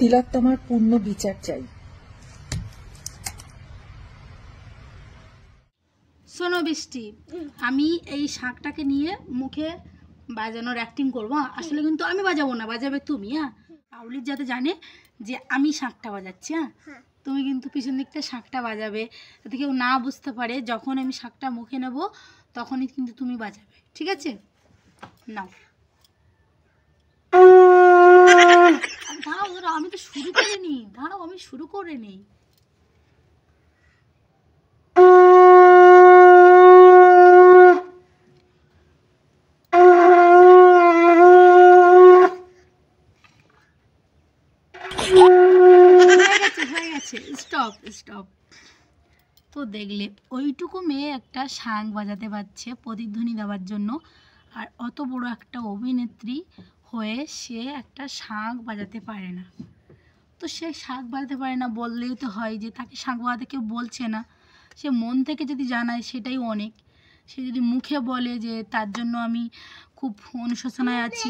তিলোত্তমার পূর্ণ বিচার চাই। শোনো বৃষ্টি, আমি এই শাঁখটাকে নিয়ে মুখে বাজানোর অ্যাক্টিং করবো। আসলে কিন্তু আমি বাজাবো না, বাজাবে তুমি। হ্যাঁ, পাবলিক যাতে জানে যে আমি শাঁখটা বাজাচ্ছি। হ্যাঁ, তুমি কিন্তু পিছন দিকটা শাঁখটা বাজাবে, যাতে কেউ না বুঝতে পারে। যখন আমি শাঁখটা মুখে নেব তখনই কিন্তু তুমি বাজাবে, ঠিক আছে? নাও। দাঁড়াও দাঁড়াও, আমি তো শুরু করে নিই। দাঁড়াও, আমি শুরু করে নিই। Stop stop. তো দেখলে ওইটুকু মেয়ে একটা শাঁখ বাজাতে পারছে প্রতিধ্বনি দেওয়ার জন্য, আর অত বড় একটা অভিনেত্রী হয়ে সে একটা শাঁখ বাজাতে পারে না। তো সে শাঁখ বাজাতে পারে না বললেই তো হয় যে তাকে শাঁখ বাজাতে কেউ বলছে না। সে মন থেকে যদি জানায় সেটাই অনেক। সে যদি মুখে বলে যে তার জন্য আমি খুব অনুশোচনায় আছি,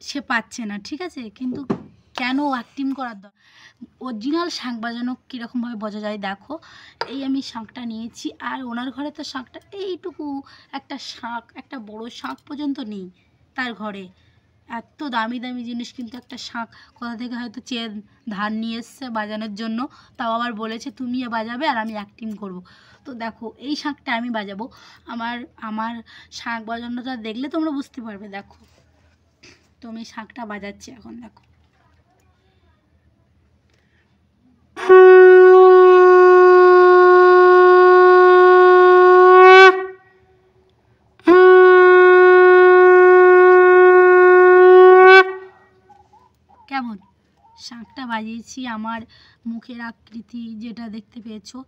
সে পাচ্ছে না, ঠিক আছে? কিন্তু কেন অ্যাক্টিং করার দরকার? অরিজিনাল শাঁখ বাজানো কীরকমভাবে বোঝা যায় দেখো। এই আমি শাঁখটা নিয়েছি, আর ওনার ঘরে তো শাঁখটা এইটুকু একটা শাঁখ, একটা বড় শাঁখ পর্যন্ত নেই তার ঘরে। এত দামি দামি জিনিস, কিন্তু একটা শাঁখ কোথা থেকে হয়তো চেয়ে ধার নিয়ে এসছে বাজানোর জন্য। তাও আবার বলেছে তুমি বাজাবে আর আমি অ্যাক্টিং করব। তো দেখো এই শাঁখটা আমি বাজাবো। আমার আমার শাঁখ বাজানোটা দেখলে তোমরা বুঝতে পারবে। দেখো, তো আমি শাঁখটা বাজাচ্ছি এখন, দেখো। কেমন শাঁখটা বাজিয়েছি? আমার মুখের আকৃতি যেটা দেখতে পেয়েছো,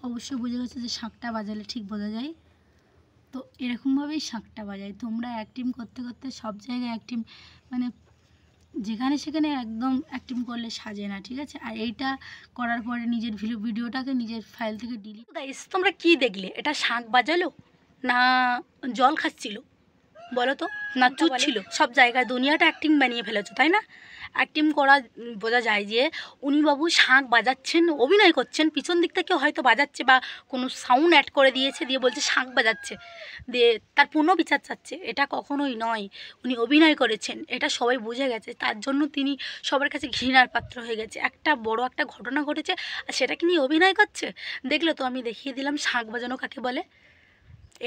অবশ্যই বুঝে গেছো যে শাঁখটা বাজালে ঠিক বোঝা যায়। তো এরকমভাবেই শাঁখটা বাজাই। তোমরা অ্যাক্টিং করতে করতে সব জায়গায় অ্যাক্টিং, মানে যেখানে সেখানে একদম অ্যাক্টিং করলে সাজে না, ঠিক আছে? আর এইটা করার পরে নিজের ভিডিওটাকে নিজের ফাইল থেকে ডিলিট। গাইস, তোমরা কি দেখলে? এটা শাঁখ বাজালো না জল খাচ্ছিল বলো তো, না চুপ ছিল? সব জায়গায় দুনিয়াটা অ্যাক্টিং বানিয়ে ফেলেছো, তাই না? অ্যাক্টিং করা বোঝা যায় যে উনি বাবু শাঁখ বাজাচ্ছেন, অভিনয় করছেন, পিছন দিক থেকে হয়তো বাজাচ্ছে বা কোনো সাউন্ড অ্যাড করে দিয়েছে, দিয়ে বলছে শাঁখ বাজাচ্ছে, দিয়ে তার পূর্ণ বিচার চাচ্ছে। এটা কখনোই নয়। উনি অভিনয় করেছেন, এটা সবাই বুঝে গেছে। তার জন্য তিনি সবার কাছে ঘৃণার পাত্র হয়ে গেছে। একটা বড় একটা ঘটনা ঘটেছে আর সেটাকে নিয়ে অভিনয় করছে। দেখলে তো, আমি দেখিয়ে দিলাম শাঁখ বাজানো কাকে বলে।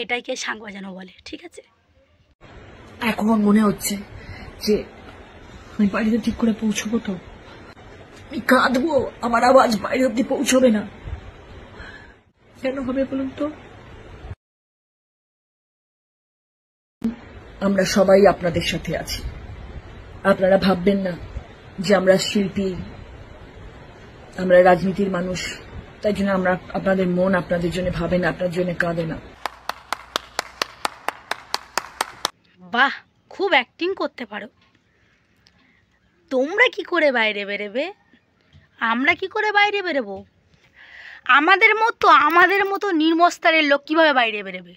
এটাইকে শাঁখ বাজানো বলে, ঠিক আছে? এখন মনে হচ্ছে যে আমি বাড়িতে ঠিক করে পৌঁছবো, তো আমি কাঁদবো, আমার আওয়াজ বাইরে অব্দি পৌঁছবে না। কেন হবে বলুন তো? আমরা সবাই আপনাদের সাথে আছি। আপনারা ভাববেন না যে আমরা শিল্পী, আমরা রাজনীতির মানুষ, তাই জন্য আমরা আপনাদের মন আপনাদের জন্য ভাবে না, আপনার জন্য কাঁদে না। বাহ, খুব অ্যাক্টিং করতে পারো। তোমরা কি করে বাইরে বেরোবে? আমরা কি করে বাইরে বেরোবো? আমাদের মতো নিম্নস্তরের লোক কীভাবে বাইরে বেরোবে?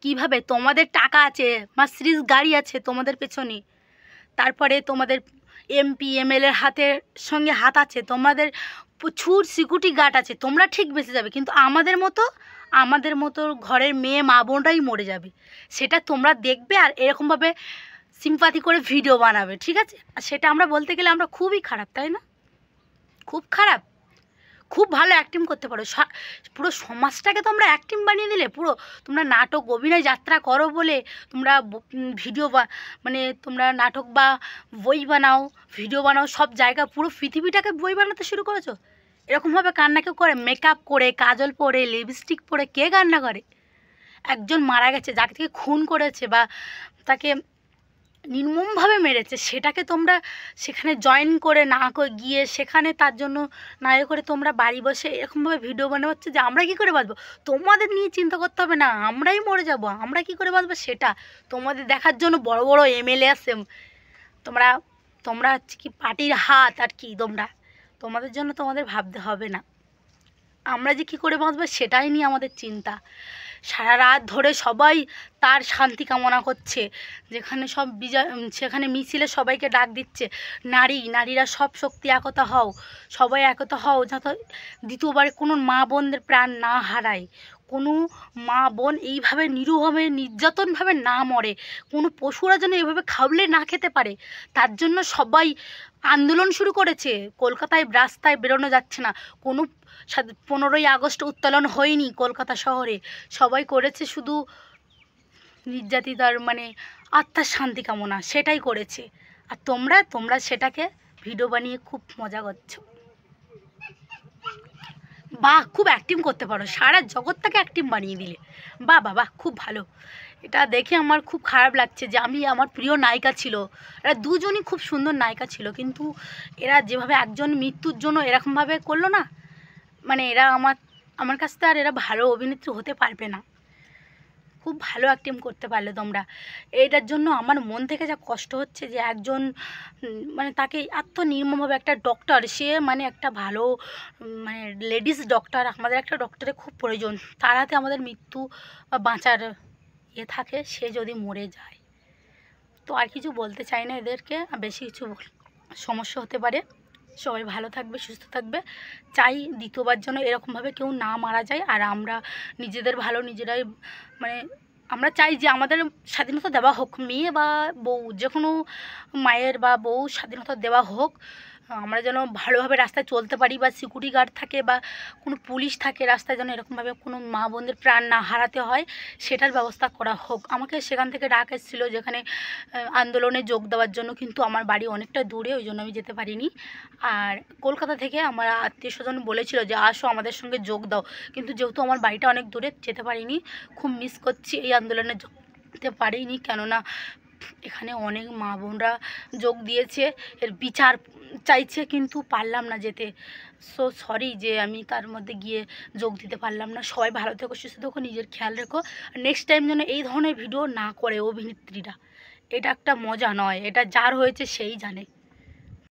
কিভাবে? তোমাদের টাকা আছে, মার্সিডিজ গাড়ি আছে তোমাদের পেছনে, তারপরে তোমাদের এমপি এমএলএর হাতের সঙ্গে হাত আছে, তোমাদের প্রচুর সিকিউরিটি গার্ড আছে, তোমরা ঠিক বেঁচে যাবে। কিন্তু আমাদের মতো ঘরের মেয়ে মা বোনরাই মরে যাবে। সেটা তোমরা দেখবে আর এরকমভাবে সিম্পাথি করে ভিডিও বানাবে, ঠিক আছে? আর সেটা আমরা বলতে গেলে আমরা খুবই খারাপ, তাই না? খুব খারাপ। খুব ভালো অ্যাক্টিং করতে পারো। পুরো সমাজটাকে তোমরা অ্যাক্টিং বানিয়ে দিলে। পুরো তোমরা নাটক অভিনয় যাত্রা করো বলে তোমরা ভিডিও মানে তোমরা নাটক বা বই বানাও, ভিডিও বানাও, সব জায়গা পুরো পৃথিবীটাকে বই বানাতে শুরু করেছো। এরকমভাবে কান্না কেউ করে? মেকআপ করে, কাজল পরে, লিপস্টিক পরে কে কান্না করে? একজন মারা গেছে, যাকে থেকে খুন করেছে বা তাকে নির্মমভাবে মেরেছে, সেটাকে তোমরা সেখানে জয়েন করে না গিয়ে সেখানে তার জন্য না করে তোমরা বাড়ি বসে এরকমভাবে ভিডিও বানাচ্ছে যে আমরা কী করে বাঁচবো। তোমাদের নিয়ে চিন্তা করতে হবে না, আমরাই মরে যাব, আমরা কী করে বাঁচবো সেটা তোমাদের দেখার জন্য বড় বড় এমএলএ আসে। তোমরা হচ্ছে কি পার্টির হাত আর কি। তোমাদের জন্য তোমাদের ভাবতে হবে না, আমরা যে কী করে বাঁচবো সেটাই নিয়ে আমাদের চিন্তা। সারা রাত ধরে সবাই তার শান্তি কামনা করছে, যেখানে সব সেখানে মিছিলে সবাইকে ডাক দিচ্ছে, নারীরা সব শক্তি একতা হও, সবাই একতা হও, যাতে দ্বিতীয়বার কোনো মা বোনদের প্রাণ না হারায়, কোনো মা বোন এইভাবে নিরীহভাবে নির্যাতনভাবে না মরে, কোনো পশুরা যেন এভাবে খাবলে না খেতে পারে, তার জন্য সবাই আন্দোলন শুরু করেছে। কলকাতায় রাস্তায় বেরোনো যাচ্ছে না, কোনো 15ই আগস্ট উত্তোলন হয়নি কলকাতা শহরে, সবাই করেছে শুধু নির্যাতিতার মানে আত্মার শান্তি কামনা, সেটাই করেছে। আর তোমরা সেটাকে ভিডিও বানিয়ে খুব মজা করছো। বাহ, খুব অ্যাক্টিং করতে পারো, সারা জগৎটাকে অ্যাক্টিং বানিয়ে দিলে, বাহ বাহ বাহ, খুব ভালো। এটা দেখে আমার খুব খারাপ লাগছে যে আমার প্রিয় নায়িকা ছিল, এরা দুজনই খুব সুন্দর নায়িকা ছিল, কিন্তু এরা যেভাবে একজন মৃত্যুর জন্য এরকমভাবে করলো না, মানে এরা আমার কাছ থেকে আর এরা ভালো অভিনেত্রী হতে পারবে না। খুব ভালো অ্যাক্টিং করতে পারলে তোমরা। এইটার জন্য আমার মন থেকে যা কষ্ট হচ্ছে যে একজন মানে তাকে এত নির্মমভাবে, একটা ডক্টর, সে মানে একটা ভালো মানে লেডিস ডক্টর, আমাদের একটা ডক্টরের খুব প্রয়োজন, তার হাতে আমাদের মৃত্যু বা বাঁচার থাকে, সে যদি মরে যায় তো আর কিছু বলতে চাই না এদেরকে, বেশি কিছু সমস্যা হতে পারে। সবাই ভালো থাকবে, সুস্থ থাকবে, চাই দ্বিতীয়বার যেন এরকমভাবে কেউ না মারা যায়। আর আমরা নিজেদের ভালো নিজেরাই মানে আমরা চাই যে আমাদের স্বাধীনতা দেওয়া হোক, মেয়ে বা বউ, যে কোনো মায়ের বা বউ স্বাধীনতা দেওয়া হোক, আমরা যেন ভালোভাবে রাস্তায় চলতে পারি, বা সিকিউরিটি গার্ড থাকে বা কোনো পুলিশ থাকে রাস্তায়, যেন এরকমভাবে কোনো মা বোনদের প্রাণ না হারাতে হয়, সেটার ব্যবস্থা করা হোক। আমাকে সেখান থেকে ডাক এসেছিলো যেখানে আন্দোলনে যোগ দেওয়ার জন্য, কিন্তু আমার বাড়ি অনেকটা দূরে, ওই জন্য আমি যেতে পারিনি। আর কলকাতা থেকে আমার আত্মীয় স্বজন বলেছিল যে আসো আমাদের সঙ্গে যোগ দাও, কিন্তু যেহেতু আমার বাড়িটা অনেক দূরে, যেতে পারিনি। খুব মিস করছি এই আন্দোলনে যোগ দিতে পারিনি, কেননা এখানে অনেক মা বোনরা যোগ দিয়েছে, এর বিচার চাইছে, কিন্তু পারলাম না যেতে। সো সরি যে আমি তার মধ্যে গিয়ে যোগ দিতে পারলাম না। সবাই ভালো থেকো, সুস্থ থেকো, নিজের খেয়াল রেখো। নেক্সট টাইম যেন এই ধরনের ভিডিও না করে অভিনেত্রীরা, এটা একটা মজা নয়, এটা যার হয়েছে সেই জানে।